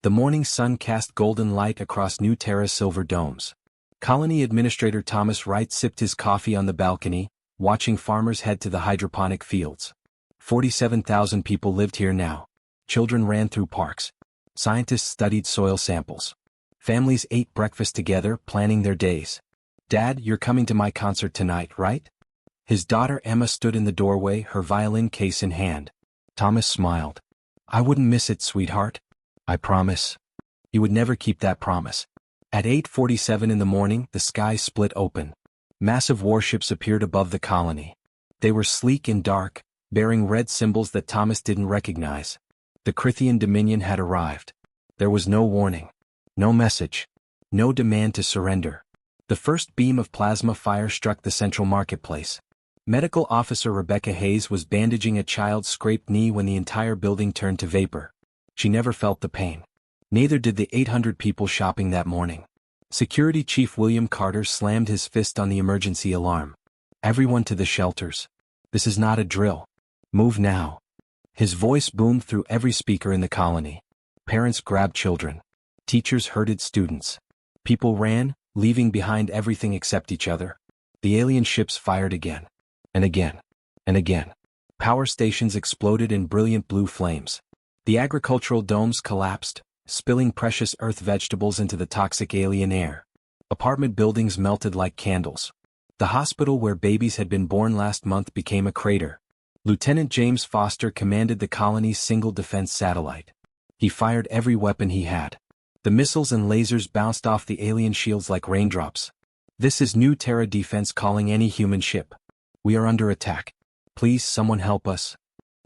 The morning sun cast golden light across New Terra's silver domes. Colony Administrator Thomas Wright sipped his coffee on the balcony, watching farmers head to the hydroponic fields. 47,000 people lived here now. Children ran through parks. Scientists studied soil samples. Families ate breakfast together, planning their days. "Dad, you're coming to my concert tonight, right?" His daughter Emma stood in the doorway, her violin case in hand. Thomas smiled. "I wouldn't miss it, sweetheart. I promise." He would never keep that promise. At 8:47 in the morning, the sky split open. Massive warships appeared above the colony. They were sleek and dark, bearing red symbols that Thomas didn't recognize. The Crithian Dominion had arrived. There was no warning. No message. No demand to surrender. The first beam of plasma fire struck the central marketplace. Medical Officer Rebecca Hayes was bandaging a child's scraped knee when the entire building turned to vapor. She never felt the pain. Neither did the 800 people shopping that morning. Security Chief William Carter slammed his fist on the emergency alarm. "Everyone to the shelters. This is not a drill. Move now." His voice boomed through every speaker in the colony. Parents grabbed children. Teachers herded students. People ran, leaving behind everything except each other. The alien ships fired again. And again. And again. Power stations exploded in brilliant blue flames. The agricultural domes collapsed, spilling precious earth vegetables into the toxic alien air. Apartment buildings melted like candles. The hospital where babies had been born last month became a crater. Lieutenant James Foster commanded the colony's single defense satellite. He fired every weapon he had. The missiles and lasers bounced off the alien shields like raindrops. "This is New Terra Defense calling any human ship. We are under attack. Please someone help us."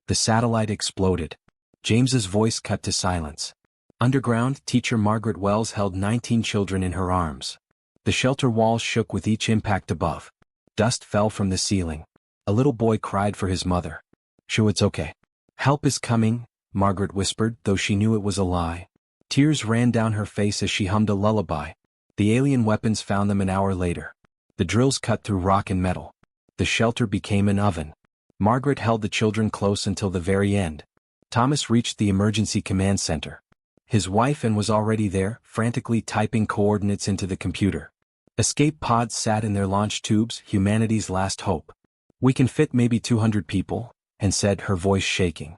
The satellite exploded. James's voice cut to silence. Underground, teacher Margaret Wells held 19 children in her arms. The shelter walls shook with each impact above. Dust fell from the ceiling. A little boy cried for his mother. "Sure, it's okay. Help is coming," Margaret whispered, though she knew it was a lie. Tears ran down her face as she hummed a lullaby. The alien weapons found them an hour later. The drills cut through rock and metal. The shelter became an oven. Margaret held the children close until the very end. Thomas reached the emergency command center. His wife Anne was already there, frantically typing coordinates into the computer. Escape pods sat in their launch tubes, humanity's last hope. "We can fit maybe 200 people," Anne said, her voice shaking.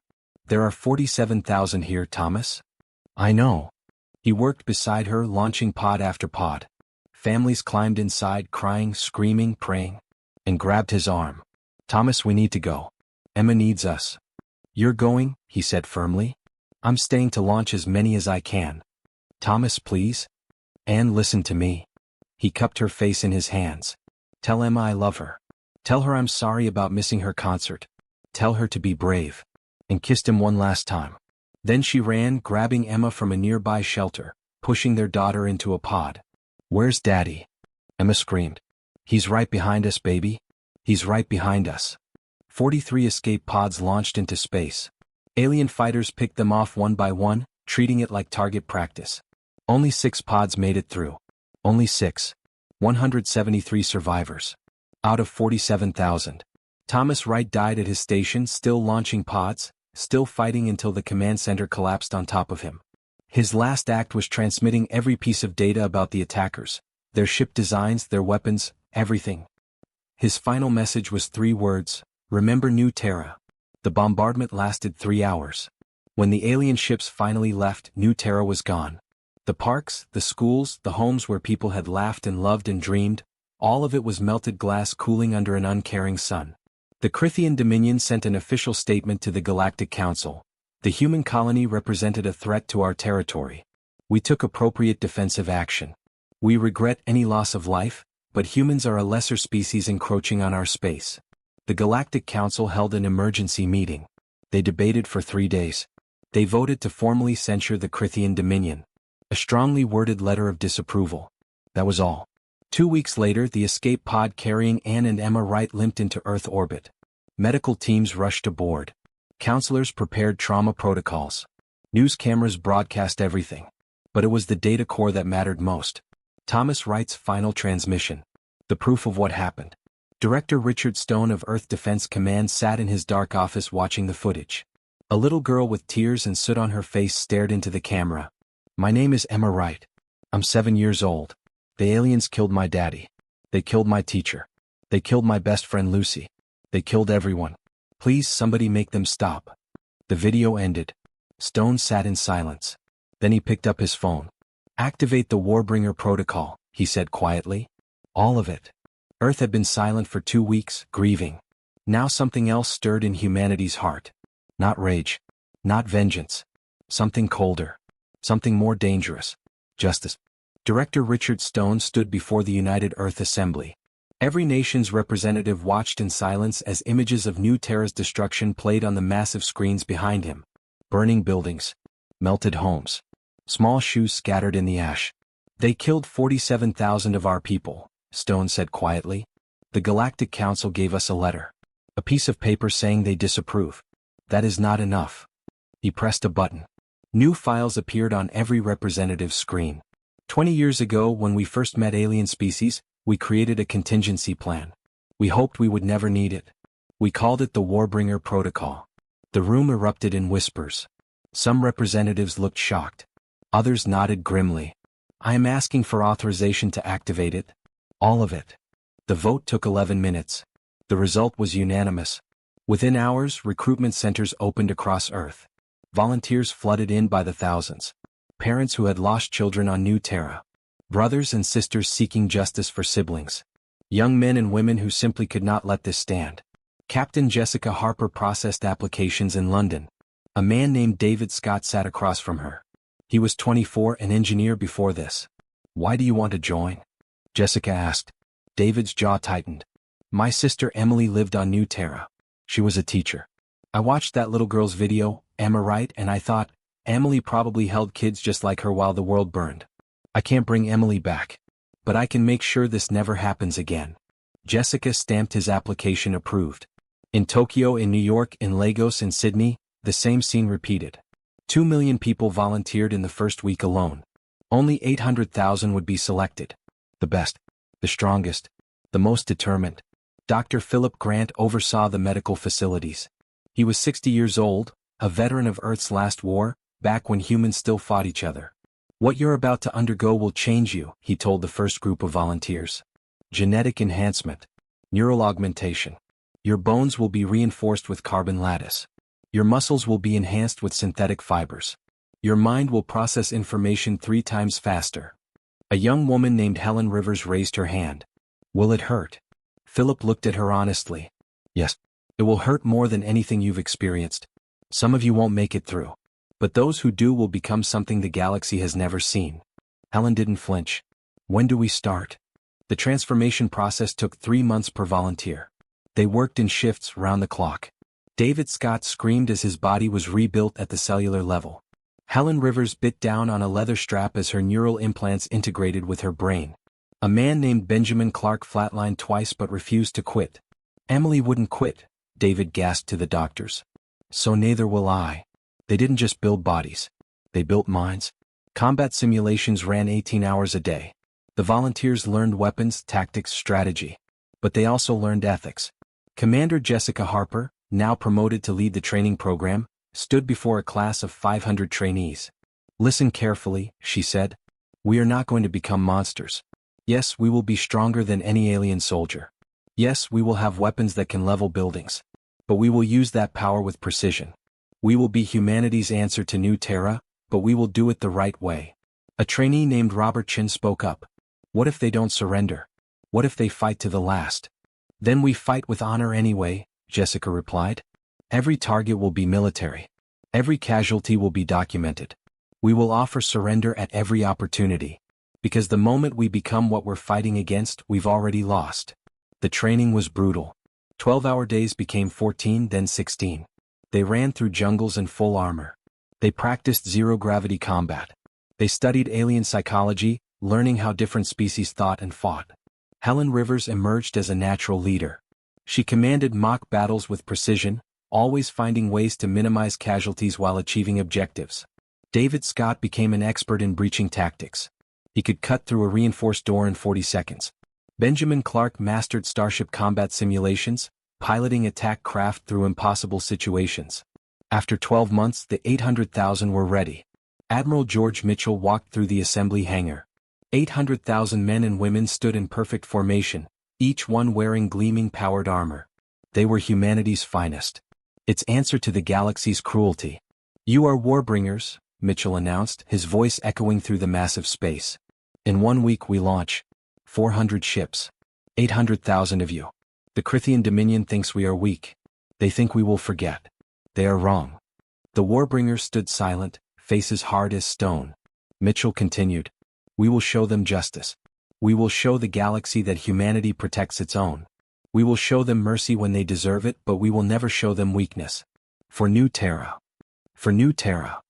"There are 47,000 here, Thomas." "I know." He worked beside her, launching pod after pod. Families climbed inside, crying, screaming, praying, and grabbed his arm. "Thomas, we need to go. Emma needs us." "You're going," he said firmly. "I'm staying to launch as many as I can." "Thomas, please." "Anne, listen to me." He cupped her face in his hands. "Tell Emma I love her. Tell her I'm sorry about missing her concert. Tell her to be brave." And kissed him one last time. Then she ran, grabbing Emma from a nearby shelter, pushing their daughter into a pod. "Where's Daddy?" Emma screamed. "He's right behind us, baby. He's right behind us." 43 escape pods launched into space. Alien fighters picked them off one by one, treating it like target practice. Only 6 pods made it through. Only 6. 173 survivors. Out of 47,000. Thomas Wright died at his station, still launching pods, still fighting until the command center collapsed on top of him. His last act was transmitting every piece of data about the attackers, their ship designs, their weapons, everything. His final message was 3 words: "Remember New Terra." The bombardment lasted 3 hours. When the alien ships finally left, New Terra was gone. The parks, the schools, the homes where people had laughed and loved and dreamed, all of it was melted glass cooling under an uncaring sun. The Crithian Dominion sent an official statement to the Galactic Council. "The human colony represented a threat to our territory. We took appropriate defensive action. We regret any loss of life, but humans are a lesser species encroaching on our space." The Galactic Council held an emergency meeting. They debated for 3 days. They voted to formally censure the Crithian Dominion. A strongly worded letter of disapproval. That was all. 2 weeks later, the escape pod carrying Anne and Emma Wright limped into Earth orbit. Medical teams rushed aboard. Counselors prepared trauma protocols. News cameras broadcast everything. But it was the data core that mattered most. Thomas Wright's final transmission. The proof of what happened. Director Richard Stone of Earth Defense Command sat in his dark office watching the footage. A little girl with tears and soot on her face stared into the camera. My name is Emma Wright. I'm 7 years old. The aliens killed my daddy. They killed my teacher. They killed my best friend Lucy. They killed everyone. Please somebody make them stop." The video ended. Stone sat in silence. Then he picked up his phone. "Activate the Warbringer protocol," he said quietly. All of it. Earth had been silent for 2 weeks, grieving. Now something else stirred in humanity's heart. Not rage. Not vengeance. Something colder. Something more dangerous. Justice. Director Richard Stone stood before the United Earth Assembly. Every nation's representative watched in silence as images of New Terra's destruction played on the massive screens behind him. Burning buildings. Melted homes. Small shoes scattered in the ash. "They killed 47,000 of our people," Stone said quietly. "The Galactic Council gave us a letter. A piece of paper saying they disapprove. That is not enough." He pressed a button. New files appeared on every representative's screen. 20 years ago, when we first met alien species, we created a contingency plan. We hoped we would never need it. We called it the Warbringer Protocol. The room erupted in whispers. Some representatives looked shocked. Others nodded grimly. "I am asking for authorization to activate it. All of it." The vote took 11 minutes. The result was unanimous. Within hours, recruitment centers opened across Earth. Volunteers flooded in by the thousands. Parents who had lost children on New Terra. Brothers and sisters seeking justice for siblings. Young men and women who simply could not let this stand. Captain Jessica Harper processed applications in London. A man named David Scott sat across from her. He was 24, an engineer before this. "Why do you want to join?" Jessica asked. David's jaw tightened. "My sister Emily lived on New Terra. She was a teacher. I watched that little girl's video, Emma Wright, and I thought, Emily probably held kids just like her while the world burned. I can't bring Emily back. But I can make sure this never happens again." Jessica stamped his application approved. In Tokyo, in New York, in Lagos, in Sydney, the same scene repeated. 2 million people volunteered in the first week alone. Only 800,000 would be selected. The best. The strongest. The most determined. Dr. Philip Grant oversaw the medical facilities. He was 60 years old, a veteran of Earth's last war, back when humans still fought each other. "What you're about to undergo will change you," he told the first group of volunteers. "Genetic enhancement. Neural augmentation. Your bones will be reinforced with carbon lattice. Your muscles will be enhanced with synthetic fibers. Your mind will process information 3 times faster." A young woman named Helen Rivers raised her hand. "Will it hurt?" Philip looked at her honestly. "Yes. It will hurt more than anything you've experienced. Some of you won't make it through. But those who do will become something the galaxy has never seen." Helen didn't flinch. "When do we start?" The transformation process took 3 months per volunteer. They worked in shifts round the clock. David Scott screamed as his body was rebuilt at the cellular level. Helen Rivers bit down on a leather strap as her neural implants integrated with her brain. A man named Benjamin Clark flatlined twice but refused to quit. "Emily wouldn't quit," David gasped to the doctors. "So neither will I." They didn't just build bodies. They built minds. Combat simulations ran 18 hours a day. The volunteers learned weapons, tactics, strategy. But they also learned ethics. Commander Jessica Harper, now promoted to lead the training program, stood before a class of 500 trainees. "Listen carefully," she said. "We are not going to become monsters. Yes, we will be stronger than any alien soldier. Yes, we will have weapons that can level buildings. But we will use that power with precision. We will be humanity's answer to New Terra, but we will do it the right way." A trainee named Robert Chin spoke up. "What if they don't surrender? What if they fight to the last?" "Then we fight with honor anyway," Jessica replied. "Every target will be military. Every casualty will be documented. We will offer surrender at every opportunity. Because the moment we become what we're fighting against, we've already lost." The training was brutal. 12-hour days became 14, then 16. They ran through jungles in full armor. They practiced zero-gravity combat. They studied alien psychology, learning how different species thought and fought. Helen Rivers emerged as a natural leader. She commanded mock battles with precision, always finding ways to minimize casualties while achieving objectives. David Scott became an expert in breaching tactics. He could cut through a reinforced door in 40 seconds. Benjamin Clark mastered starship combat simulations, piloting attack craft through impossible situations. After 12 months, the 800,000 were ready. Admiral George Mitchell walked through the assembly hangar. 800,000 men and women stood in perfect formation, each one wearing gleaming powered armor. They were humanity's finest. Its answer to the galaxy's cruelty. "You are Warbringers," Mitchell announced, his voice echoing through the massive space. "In 1 week we launch 400 ships. 800,000 of you. The Crithian Dominion thinks we are weak. They think we will forget. They are wrong." The Warbringers stood silent, faces hard as stone. Mitchell continued, "We will show them justice. We will show the galaxy that humanity protects its own. We will show them mercy when they deserve it, but we will never show them weakness. For New Terra. For New Terra."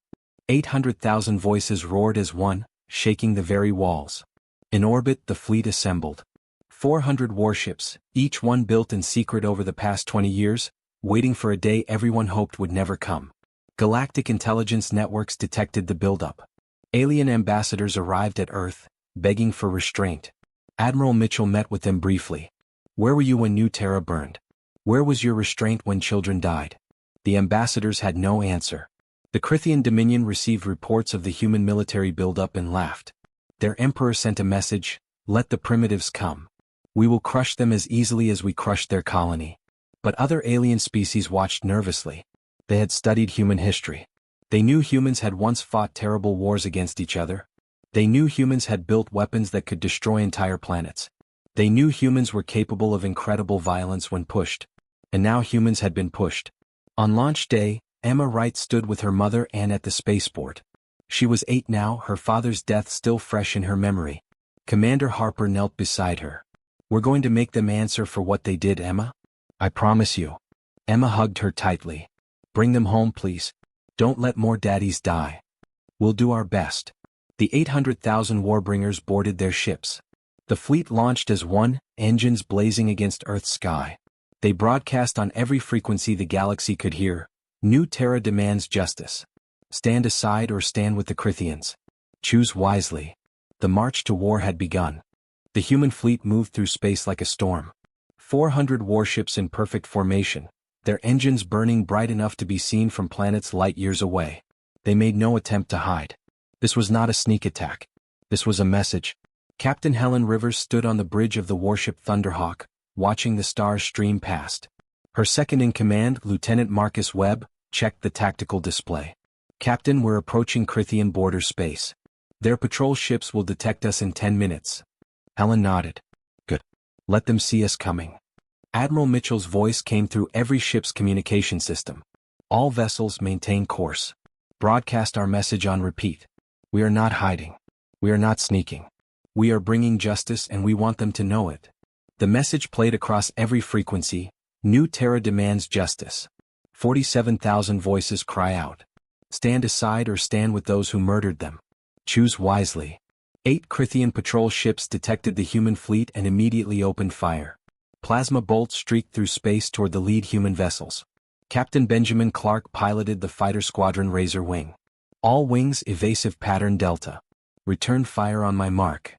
800,000 voices roared as one, shaking the very walls. In orbit, the fleet assembled. 400 warships, each one built in secret over the past 20 years, waiting for a day everyone hoped would never come. Galactic intelligence networks detected the buildup. Alien ambassadors arrived at Earth, begging for restraint. Admiral Mitchell met with them briefly. "Where were you when New Terra burned? Where was your restraint when children died?" The ambassadors had no answer. The Crithian Dominion received reports of the human military buildup and laughed. Their emperor sent a message, "Let the primitives come. We will crush them as easily as we crushed their colony." But other alien species watched nervously. They had studied human history. They knew humans had once fought terrible wars against each other. They knew humans had built weapons that could destroy entire planets. They knew humans were capable of incredible violence when pushed. And now humans had been pushed. On launch day, Emma Wright stood with her mother Anne at the spaceport. She was 8 now, her father's death still fresh in her memory. Commander Harper knelt beside her. "We're going to make them answer for what they did, Emma. I promise you." Emma hugged her tightly. "Bring them home, please. Don't let more daddies die. We'll do our best." The 800,000 Warbringers boarded their ships. The fleet launched as one, engines blazing against Earth's sky. They broadcast on every frequency the galaxy could hear. "New Terra demands justice. Stand aside or stand with the Crithians. Choose wisely." The march to war had begun. The human fleet moved through space like a storm. 400 warships in perfect formation, their engines burning bright enough to be seen from planets light years away. They made no attempt to hide. This was not a sneak attack. This was a message. Captain Helen Rivers stood on the bridge of the warship Thunderhawk, watching the stars stream past. Her second-in-command, Lieutenant Marcus Webb, checked the tactical display. "Captain, we're approaching Crithian border space. Their patrol ships will detect us in 10 minutes. Helen nodded. "Good. Let them see us coming." Admiral Mitchell's voice came through every ship's communication system. "All vessels maintain course. Broadcast our message on repeat. We are not hiding. We are not sneaking. We are bringing justice and we want them to know it." The message played across every frequency. "New Terra demands justice." 47,000 voices cry out. "Stand aside or stand with those who murdered them. Choose wisely." 8 Crithian patrol ships detected the human fleet and immediately opened fire. Plasma bolts streaked through space toward the lead human vessels. Captain Benjamin Clark piloted the fighter squadron Razor Wing. "All wings evasive pattern Delta. Return fire on my mark."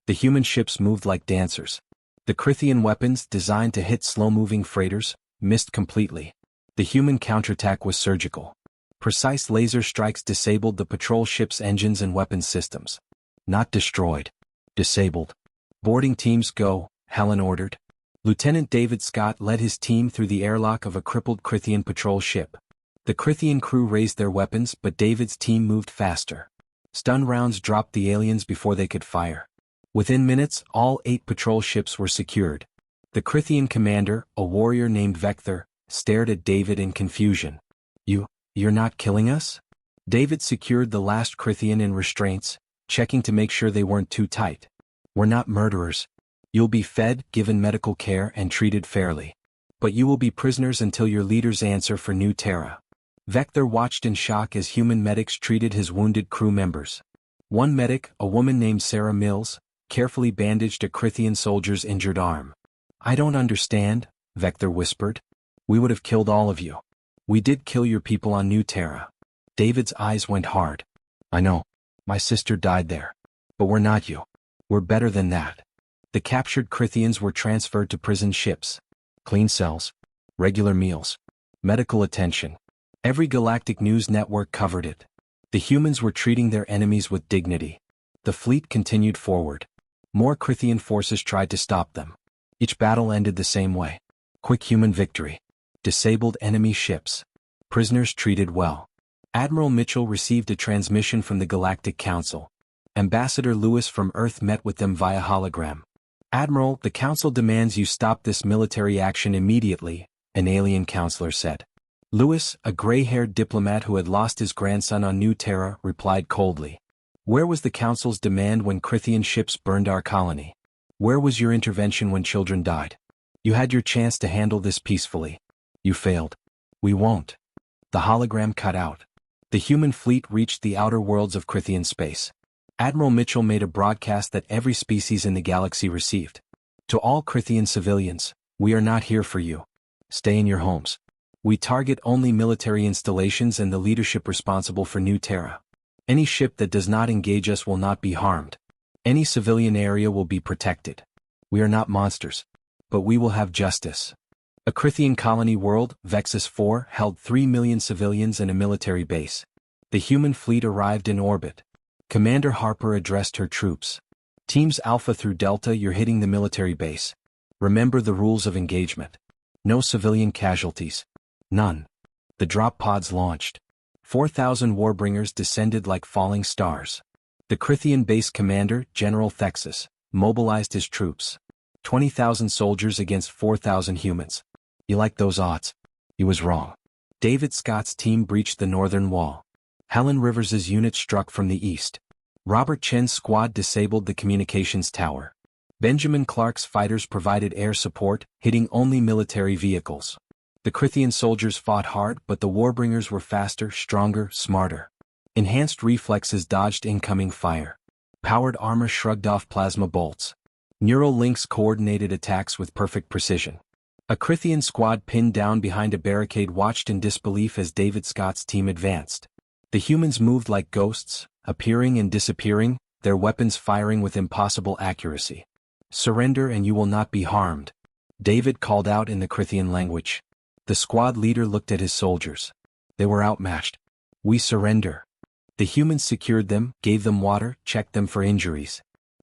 The human ships moved like dancers. The Crithian weapons, designed to hit slow-moving freighters, missed completely. The human counterattack was surgical. Precise laser strikes disabled the patrol ship's engines and weapons systems. Not destroyed. Disabled. "Boarding teams go," Helen ordered. Lieutenant David Scott led his team through the airlock of a crippled Crithian patrol ship. The Crithian crew raised their weapons, but David's team moved faster. Stun rounds dropped the aliens before they could fire. Within minutes, all 8 patrol ships were secured. The Crithian commander, a warrior named Vector, stared at David in confusion. You're not killing us?" David secured the last Crithian in restraints, checking to make sure they weren't too tight. "We're not murderers. You'll be fed, given medical care, and treated fairly. But you will be prisoners until your leaders answer for New Terra." Vector watched in shock as human medics treated his wounded crew members. One medic, a woman named Sarah Mills, carefully bandaged a Crithian soldier's injured arm. "I don't understand," Vector whispered. "We would have killed all of you. We did kill your people on New Terra." David's eyes went hard. "I know. My sister died there. But we're not you. We're better than that." The captured Crithians were transferred to prison ships. Clean cells. Regular meals. Medical attention. Every galactic news network covered it. The humans were treating their enemies with dignity. The fleet continued forward. More Crythian forces tried to stop them. Each battle ended the same way. Quick human victory. Disabled enemy ships. Prisoners treated well. Admiral Mitchell received a transmission from the Galactic Council. Ambassador Lewis from Earth met with them via hologram. "Admiral, the Council demands you stop this military action immediately," an alien counselor said. Lewis, a gray-haired diplomat who had lost his grandson on New Terra, replied coldly. "Where was the Council's demand when Crythian ships burned our colony? Where was your intervention when children died? You had your chance to handle this peacefully. You failed. We won't." The hologram cut out. The human fleet reached the outer worlds of Crythian space. Admiral Mitchell made a broadcast that every species in the galaxy received. "To all Crythian civilians, we are not here for you. Stay in your homes. We target only military installations and the leadership responsible for New Terra. Any ship that does not engage us will not be harmed. Any civilian area will be protected. We are not monsters. But we will have justice." A Crythian colony world, Vexus 4, held 3 million civilians and a military base. The human fleet arrived in orbit. Commander Harper addressed her troops. "Teams Alpha through Delta, you're hitting the military base. Remember the rules of engagement. No civilian casualties. None." The drop pods launched. 4,000 Warbringers descended like falling stars. The Crythian base commander, General Thexus, mobilized his troops. 20,000 soldiers against 4,000 humans. "You like those odds?" He was wrong. David Scott's team breached the northern wall. Helen Rivers's unit struck from the east. Robert Chen's squad disabled the communications tower. Benjamin Clark's fighters provided air support, hitting only military vehicles. The Crythian soldiers fought hard, but the Warbringers were faster, stronger, smarter. Enhanced reflexes dodged incoming fire. Powered armor shrugged off plasma bolts. Neural links coordinated attacks with perfect precision. A Crythian squad pinned down behind a barricade watched in disbelief as David Scott's team advanced. The humans moved like ghosts, appearing and disappearing, their weapons firing with impossible accuracy. "Surrender and you will not be harmed," David called out in the Crythian language. The squad leader looked at his soldiers. They were outmatched. "We surrender." The humans secured them, gave them water, checked them for injuries.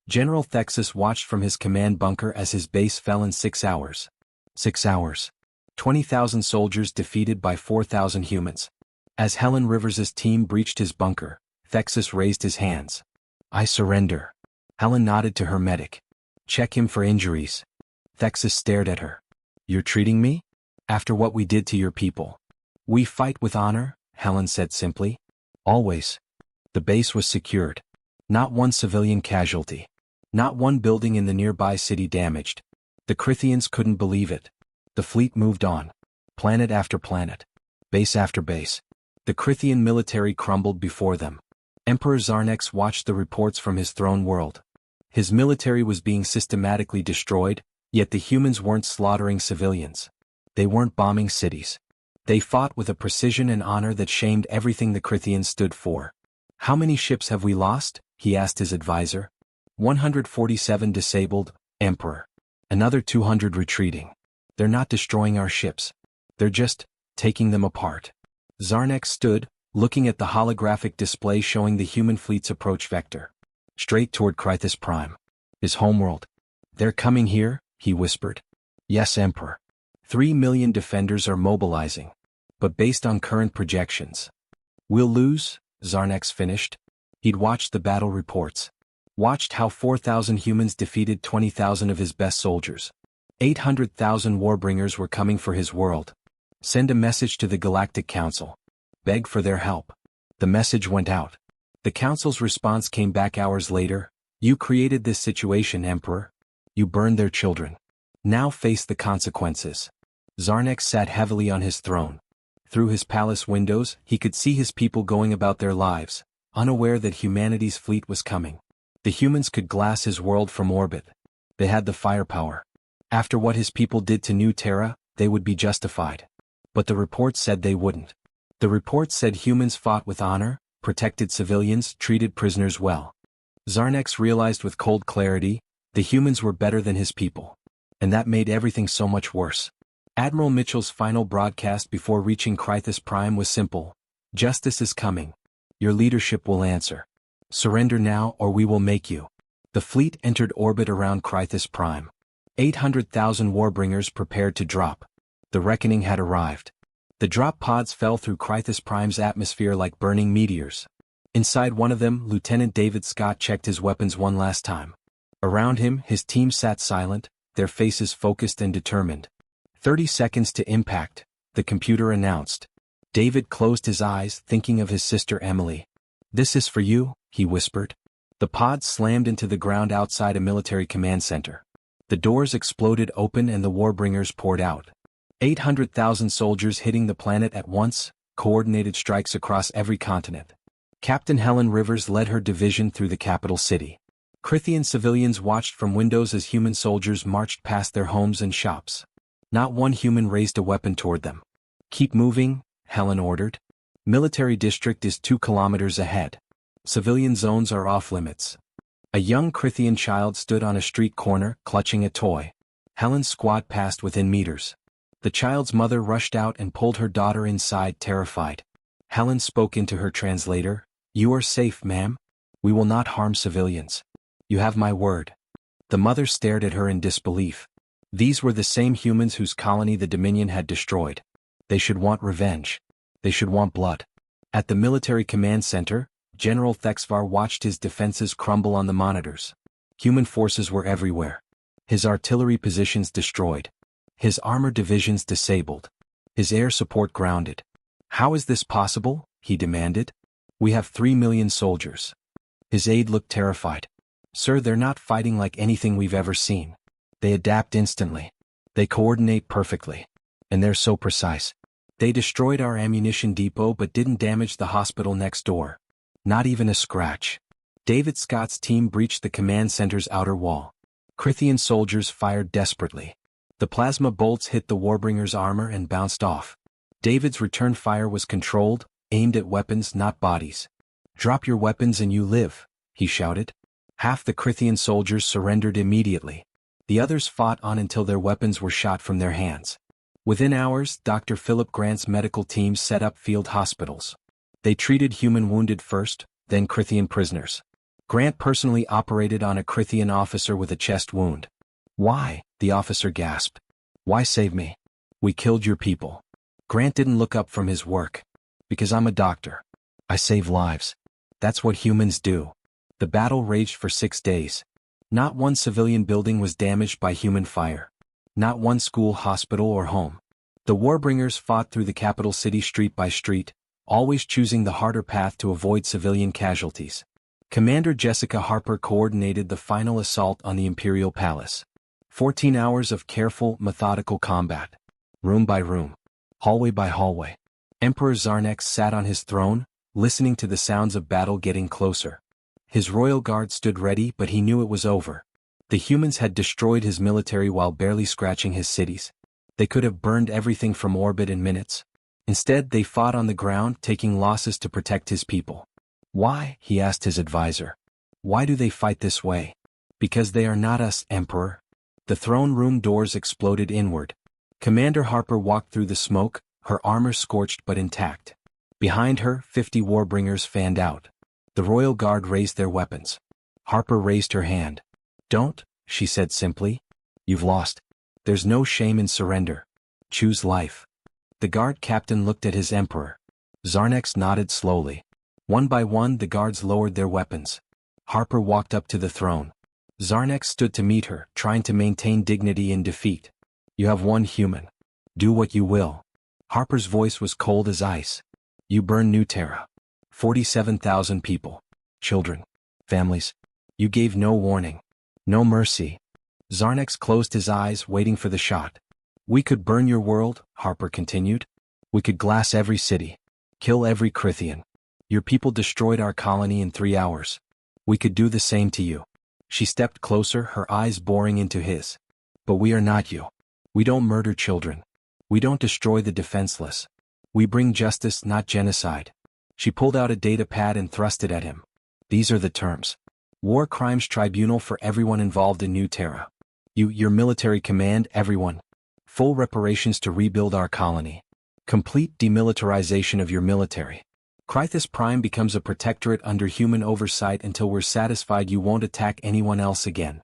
General Thexus watched from his command bunker as his base fell in 6 hours. 6 hours. 20,000 soldiers defeated by 4,000 humans. As Helen Rivers's team breached his bunker, Thexus raised his hands. "I surrender." Helen nodded to her medic. "Check him for injuries." Thexus stared at her. "You're treating me? After what we did to your people?" "We fight with honor," Helen said simply. "Always." The base was secured. Not one civilian casualty. Not one building in the nearby city damaged. The Crythians couldn't believe it. The fleet moved on. Planet after planet. Base after base. The Crythian military crumbled before them. Emperor Zarnex watched the reports from his throne world. His military was being systematically destroyed, yet the humans weren't slaughtering civilians. They weren't bombing cities. They fought with a precision and honor that shamed everything the Crythians stood for. "How many ships have we lost?" he asked his advisor. 147 disabled, Emperor. Another 200 retreating. "They're not destroying our ships. They're just taking them apart." Zarnex stood, looking at the holographic display showing the human fleet's approach vector. Straight toward Krythus Prime. His homeworld. "They're coming here," he whispered. "Yes, Emperor. 3 million defenders are mobilizing. But based on current projections, we'll lose," Zarnex finished. He'd watched the battle reports. Watched how 4,000 humans defeated 20,000 of his best soldiers. 800,000 Warbringers were coming for his world. Send a message to the Galactic Council. Beg for their help. The message went out. The Council's response came back hours later. "You created this situation, Emperor. You burned their children. Now face the consequences." Zarnex sat heavily on his throne. Through his palace windows, he could see his people going about their lives, unaware that humanity's fleet was coming. The humans could glass his world from orbit. They had the firepower. After what his people did to New Terra, they would be justified. But the reports said they wouldn't. The reports said humans fought with honor, protected civilians, treated prisoners well. Zarnex realized with cold clarity, the humans were better than his people. And that made everything so much worse. Admiral Mitchell's final broadcast before reaching Krythus Prime was simple. "Justice is coming. Your leadership will answer. Surrender now or we will make you. The fleet entered orbit around Krythus Prime. 800,000 Warbringers prepared to drop. The reckoning had arrived. The drop pods fell through Krythus Prime's atmosphere like burning meteors. Inside one of them, Lieutenant David Scott checked his weapons one last time. Around him, his team sat silent, their faces focused and determined. 30 seconds to impact, the computer announced. David closed his eyes, thinking of his sister Emily. "This is for you," he whispered. The pods slammed into the ground outside a military command center. The doors exploded open and the Warbringers poured out. 800,000 soldiers hitting the planet at once, coordinated strikes across every continent. Captain Helen Rivers led her division through the capital city. Krythian civilians watched from windows as human soldiers marched past their homes and shops. Not one human raised a weapon toward them. "Keep moving," Helen ordered. "Military district is 2 kilometers ahead. Civilian zones are off limits." A young Krythian child stood on a street corner, clutching a toy. Helen's squad passed within meters. The child's mother rushed out and pulled her daughter inside, terrified. Helen spoke into her translator. "You are safe, ma'am. We will not harm civilians. You have my word." The mother stared at her in disbelief. These were the same humans whose colony the Dominion had destroyed. They should want revenge. They should want blood. At the military command center, General Thexvar watched his defenses crumble on the monitors. Human forces were everywhere. His artillery positions destroyed. His armor divisions disabled. His air support grounded. "How is this possible?" he demanded. "We have 3 million soldiers." His aide looked terrified. "Sir, they're not fighting like anything we've ever seen. They adapt instantly. They coordinate perfectly. And they're so precise. They destroyed our ammunition depot but didn't damage the hospital next door. Not even a scratch." David Scott's team breached the command center's outer wall. Krythian soldiers fired desperately. The plasma bolts hit the Warbringers' armor and bounced off. David's return fire was controlled, aimed at weapons, not bodies. "Drop your weapons and you live," he shouted. Half the Krythian soldiers surrendered immediately. The others fought on until their weapons were shot from their hands. Within hours, Dr. Philip Grant's medical team set up field hospitals. They treated human wounded first, then Krythian prisoners. Grant personally operated on a Krythian officer with a chest wound. "Why?" the officer gasped. "Why save me? We killed your people." Grant didn't look up from his work. "Because I'm a doctor. I save lives. That's what humans do." The battle raged for 6 days. Not one civilian building was damaged by human fire. Not one school, hospital, or home. The Warbringers fought through the capital city street by street, always choosing the harder path to avoid civilian casualties. Commander Jessica Harper coordinated the final assault on the Imperial Palace. 14 hours of careful, methodical combat. Room by room. Hallway by hallway. Emperor Zarnex sat on his throne, listening to the sounds of battle getting closer. His royal guard stood ready, but he knew it was over. The humans had destroyed his military while barely scratching his cities. They could have burned everything from orbit in minutes. Instead, they fought on the ground, taking losses to protect his people. "Why?" he asked his advisor. "Why do they fight this way?" "Because they are not us, Emperor." The throne room doors exploded inward. Commander Harper walked through the smoke, her armor scorched but intact. Behind her, 50 Warbringers fanned out. The royal guard raised their weapons. Harper raised her hand. "Don't," she said simply. "You've lost. There's no shame in surrender. Choose life." The guard captain looked at his emperor. Zarnex nodded slowly. One by one, the guards lowered their weapons. Harper walked up to the throne. Zarnex stood to meet her, trying to maintain dignity in defeat. "You have one human. Do what you will." Harper's voice was cold as ice. "You burn New Terra. 47,000 people. Children. Families. You gave no warning. No mercy." Zarnex closed his eyes, waiting for the shot. "We could burn your world," Harper continued. "We could glass every city. Kill every Krythian. Your people destroyed our colony in 3 hours. We could do the same to you." She stepped closer, her eyes boring into his. "But we are not you. We don't murder children. We don't destroy the defenseless. We bring justice, not genocide." She pulled out a data pad and thrust it at him. "These are the terms. War Crimes Tribunal for everyone involved in New Terra. Your military command, everyone. Full reparations to rebuild our colony. Complete demilitarization of your military. Krythus Prime becomes a protectorate under human oversight until we're satisfied you won't attack anyone else again.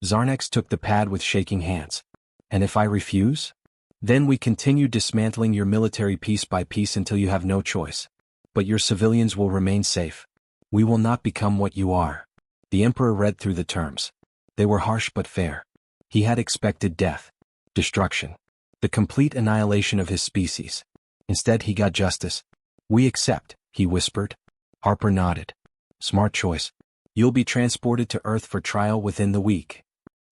Zarnex took the pad with shaking hands. And if I refuse? Then we continue dismantling your military piece by piece until you have no choice. But your civilians will remain safe. We will not become what you are. The Emperor read through the terms. They were harsh but fair. He had expected death, destruction, the complete annihilation of his species. Instead he got justice. We accept, he whispered. Harper nodded. Smart choice. You'll be transported to Earth for trial within the week.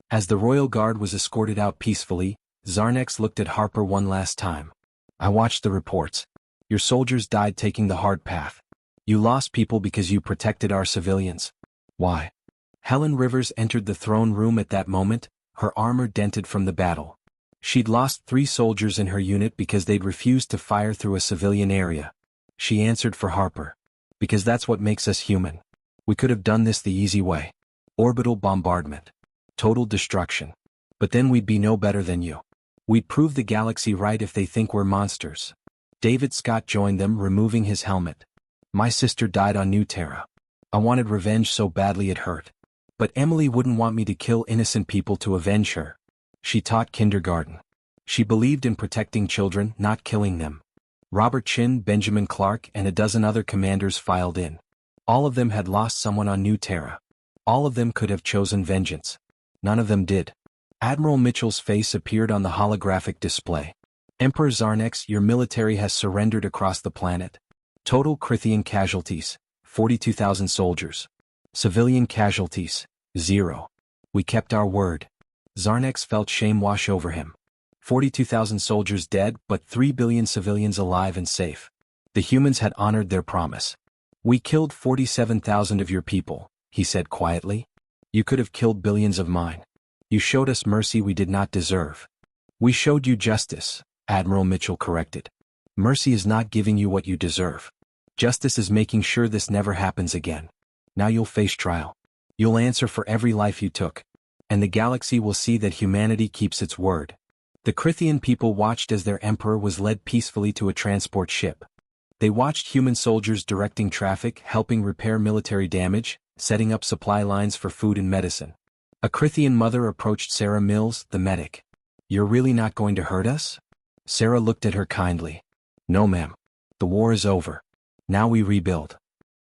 As the royal guard was escorted out peacefully, Zarnex looked at Harper one last time. I watched the reports. Your soldiers died taking the hard path. You lost people because you protected our civilians. Why? Helen Rivers entered the throne room at that moment, her armor dented from the battle. She'd lost 3 soldiers in her unit because they'd refused to fire through a civilian area. She answered for Harper. Because that's what makes us human. We could have done this the easy way. Orbital bombardment. Total destruction. But then we'd be no better than you. We'd prove the galaxy right if they think we're monsters. David Scott joined them, removing his helmet. My sister died on New Terra. I wanted revenge so badly it hurt. But Emily wouldn't want me to kill innocent people to avenge her. She taught kindergarten. She believed in protecting children, not killing them. Robert Chin, Benjamin Clark, and a dozen other commanders filed in. All of them had lost someone on New Terra. All of them could have chosen vengeance. None of them did. Admiral Mitchell's face appeared on the holographic display. Emperor Zarnex, your military has surrendered across the planet. Total Krythian casualties, 42,000 soldiers. Civilian casualties, 0. We kept our word. Zarnex felt shame wash over him. 42,000 soldiers dead, but 3 billion civilians alive and safe. The humans had honored their promise. We killed 47,000 of your people, he said quietly. You could have killed billions of mine. You showed us mercy we did not deserve. We showed you justice, Admiral Mitchell corrected. Mercy is not giving you what you deserve. Justice is making sure this never happens again. Now you'll face trial. You'll answer for every life you took. And the galaxy will see that humanity keeps its word. The Krythian people watched as their emperor was led peacefully to a transport ship. They watched human soldiers directing traffic, helping repair military damage, setting up supply lines for food and medicine. A Krythian mother approached Sarah Mills, the medic. You're really not going to hurt us? Sarah looked at her kindly. No, ma'am. The war is over. Now we rebuild.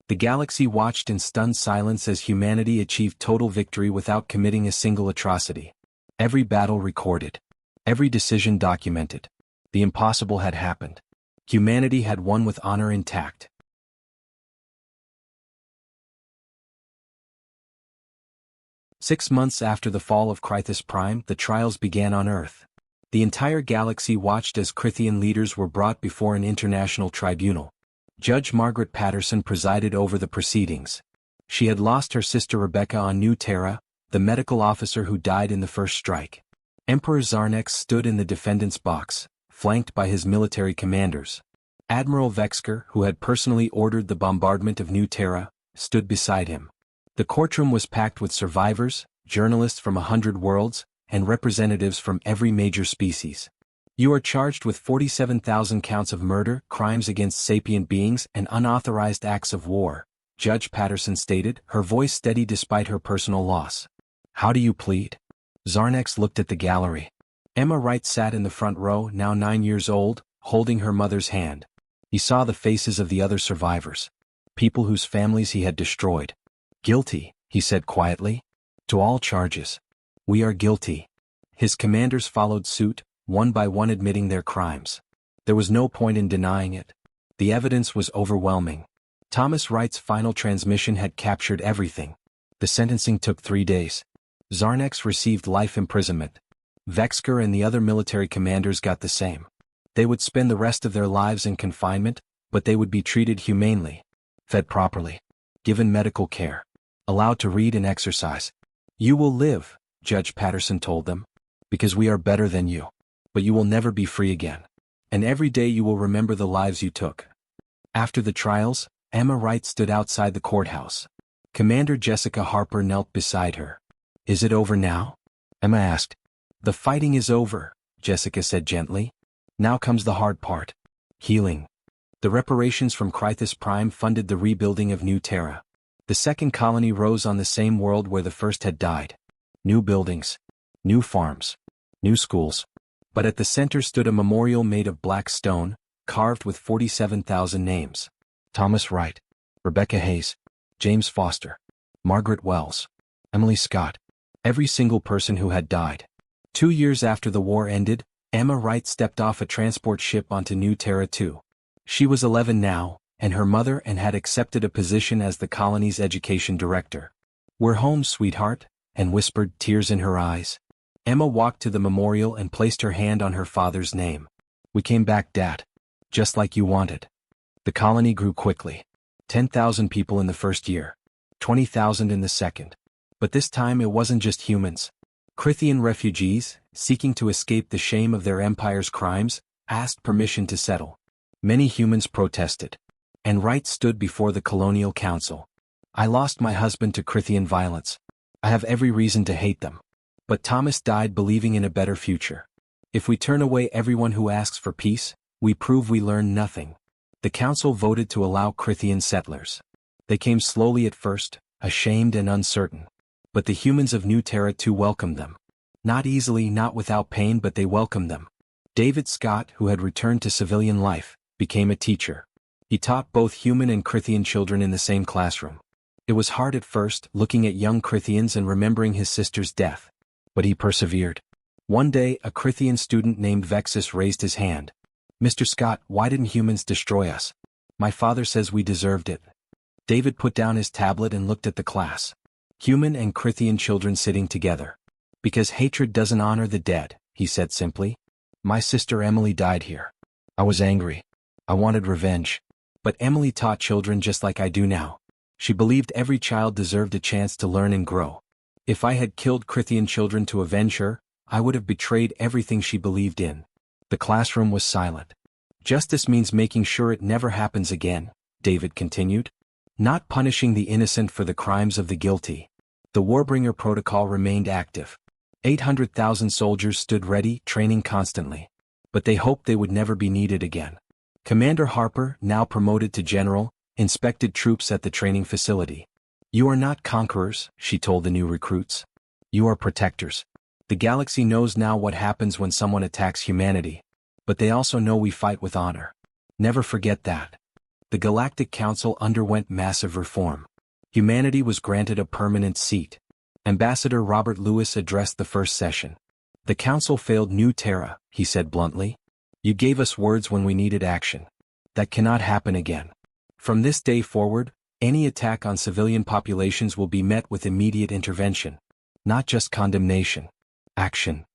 The galaxy watched in stunned silence as humanity achieved total victory without committing a single atrocity. Every battle recorded. Every decision documented. The impossible had happened. Humanity had won with honor intact. Six months after the fall of Krythus Prime, the trials began on Earth. The entire galaxy watched as Krythian leaders were brought before an international tribunal. Judge Margaret Patterson presided over the proceedings. She had lost her sister Rebecca on New Terra, the medical officer who died in the first strike. Emperor Zarnex stood in the defendant's box, flanked by his military commanders. Admiral Vexker, who had personally ordered the bombardment of New Terra, stood beside him. The courtroom was packed with survivors, journalists from 100 worlds, and representatives from every major species. You are charged with 47,000 counts of murder, crimes against sapient beings, and unauthorized acts of war, Judge Patterson stated, her voice steady despite her personal loss. How do you plead? Zarnex looked at the gallery. Emma Wright sat in the front row, now 9 years old, holding her mother's hand. He saw the faces of the other survivors. People whose families he had destroyed. Guilty, he said quietly. To all charges. We are guilty. His commanders followed suit, one by one admitting their crimes. There was no point in denying it. The evidence was overwhelming. Thomas Wright's final transmission had captured everything. The sentencing took 3 days. Zarnex received life imprisonment. Vexker and the other military commanders got the same. They would spend the rest of their lives in confinement, but they would be treated humanely, fed properly, given medical care, allowed to read and exercise. You will live, Judge Patterson told them, because we are better than you. But you will never be free again. And every day you will remember the lives you took. After the trials, Emma Wright stood outside the courthouse. Commander Jessica Harper knelt beside her. Is it over now? Emma asked. The fighting is over, Jessica said gently. Now comes the hard part. Healing. The reparations from Krythus Prime funded the rebuilding of New Terra. The second colony rose on the same world where the first had died. New buildings, new farms, new schools. But at the center stood a memorial made of black stone, carved with 47,000 names. Thomas Wright, Rebecca Hayes, James Foster, Margaret Wells, Emily Scott. Every single person who had died. 2 years after the war ended, Emma Wright stepped off a transport ship onto New Terra 2. She was 11 now, and her mother and had accepted a position as the colony's education director. "We're home, sweetheart," and whispered, tears in her eyes. Emma walked to the memorial and placed her hand on her father's name. "We came back, Dad. Just like you wanted." The colony grew quickly. 10,000 people in the first year. 20,000 in the second. But this time it wasn't just humans. Krythian refugees, seeking to escape the shame of their empire's crimes, asked permission to settle. Many humans protested. And Wright stood before the colonial council. "I lost my husband to Krythian violence. I have every reason to hate them. But Thomas died believing in a better future. If we turn away everyone who asks for peace, we prove we learn nothing." The council voted to allow Krythian settlers. They came slowly at first, ashamed and uncertain. But the humans of New Terra 2 welcomed them. Not easily, not without pain, but they welcomed them. David Scott, who had returned to civilian life, became a teacher. He taught both human and Krythian children in the same classroom. It was hard at first, looking at young Krythians and remembering his sister's death. But he persevered. One day, a Krythian student named Vexus raised his hand. "Mr. Scott, why didn't humans destroy us? My father says we deserved it." David put down his tablet and looked at the class. Human and Krythian children sitting together. "Because hatred doesn't honor the dead," he said simply. "My sister Emily died here. I was angry. I wanted revenge. But Emily taught children just like I do now. She believed every child deserved a chance to learn and grow. If I had killed Krythian children to avenge her, I would have betrayed everything she believed in." The classroom was silent. "Justice means making sure it never happens again," David continued. "Not punishing the innocent for the crimes of the guilty." The Warbringer protocol remained active. 800,000 soldiers stood ready, training constantly. But they hoped they would never be needed again. Commander Harper, now promoted to general, inspected troops at the training facility. "You are not conquerors," she told the new recruits. "You are protectors. The galaxy knows now what happens when someone attacks humanity. But they also know we fight with honor. Never forget that." The Galactic Council underwent massive reform. Humanity was granted a permanent seat. Ambassador Robert Lewis addressed the first session. "The Council failed New Terra," he said bluntly. "You gave us words when we needed action. That cannot happen again. From this day forward, any attack on civilian populations will be met with immediate intervention. Not just condemnation. Action."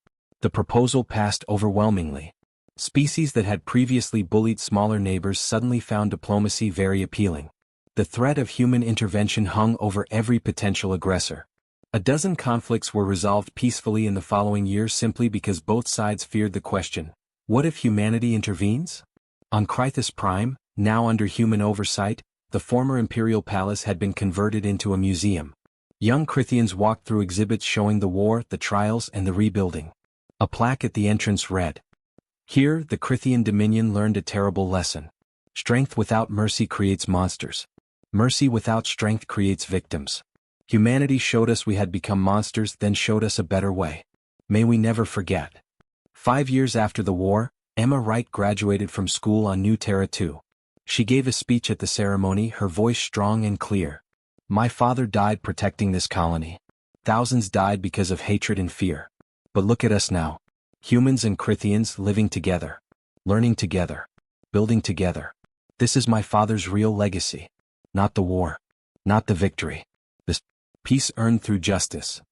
The proposal passed overwhelmingly. Species that had previously bullied smaller neighbors suddenly found diplomacy very appealing. The threat of human intervention hung over every potential aggressor. A dozen conflicts were resolved peacefully in the following year simply because both sides feared the question, what if humanity intervenes? On Krythus Prime, now under human oversight, the former Imperial Palace had been converted into a museum. Young Krythians walked through exhibits showing the war, the trials, and the rebuilding. A plaque at the entrance read, "Here, the Krythian Dominion learned a terrible lesson. Strength without mercy creates monsters. Mercy without strength creates victims. Humanity showed us we had become monsters, then showed us a better way. May we never forget." 5 years after the war, Emma Wright graduated from school on New Terra 2. She gave a speech at the ceremony, her voice strong and clear. "My father died protecting this colony. Thousands died because of hatred and fear. But look at us now. Humans and Krythians living together. Learning together. Building together. This is my father's real legacy. Not the war. Not the victory. This peace earned through justice."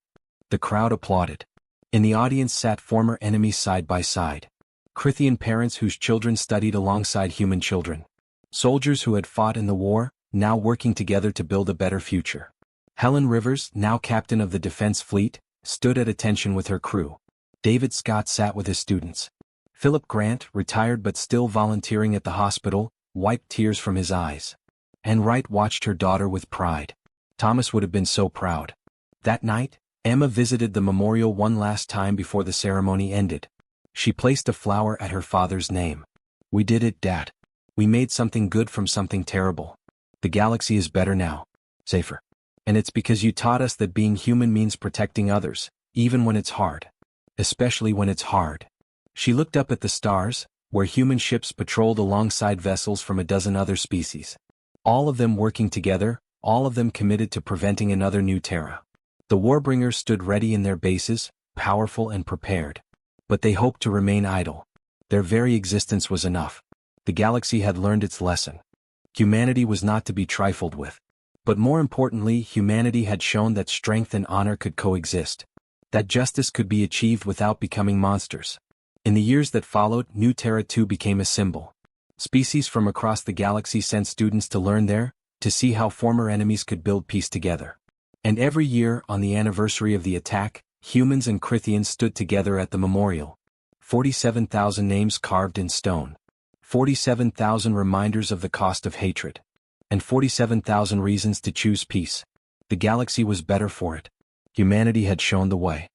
The crowd applauded. In the audience sat former enemies side by side. Krythian parents whose children studied alongside human children. Soldiers who had fought in the war, now working together to build a better future. Helen Rivers, now captain of the Defense Fleet, stood at attention with her crew. David Scott sat with his students. Philip Grant, retired but still volunteering at the hospital, wiped tears from his eyes. And Wright watched her daughter with pride. Thomas would have been so proud. That night, Emma visited the memorial one last time before the ceremony ended. She placed a flower at her father's name. "We did it, Dad. We made something good from something terrible. The galaxy is better now. Safer. And it's because you taught us that being human means protecting others, even when it's hard. Especially when it's hard. She looked up at the stars, where human ships patrolled alongside vessels from a dozen other species. All of them working together, all of them committed to preventing another new Terra. The Warbringers stood ready in their bases, powerful and prepared. But they hoped to remain idle. Their very existence was enough. The galaxy had learned its lesson. Humanity was not to be trifled with. But more importantly, humanity had shown that strength and honor could coexist. That justice could be achieved without becoming monsters. In the years that followed, New Terra 2 became a symbol. Species from across the galaxy sent students to learn there, to see how former enemies could build peace together. And every year, on the anniversary of the attack, humans and Crithians stood together at the memorial. 47,000 names carved in stone. 47,000 reminders of the cost of hatred. And 47,000 reasons to choose peace. The galaxy was better for it. Humanity had shown the way.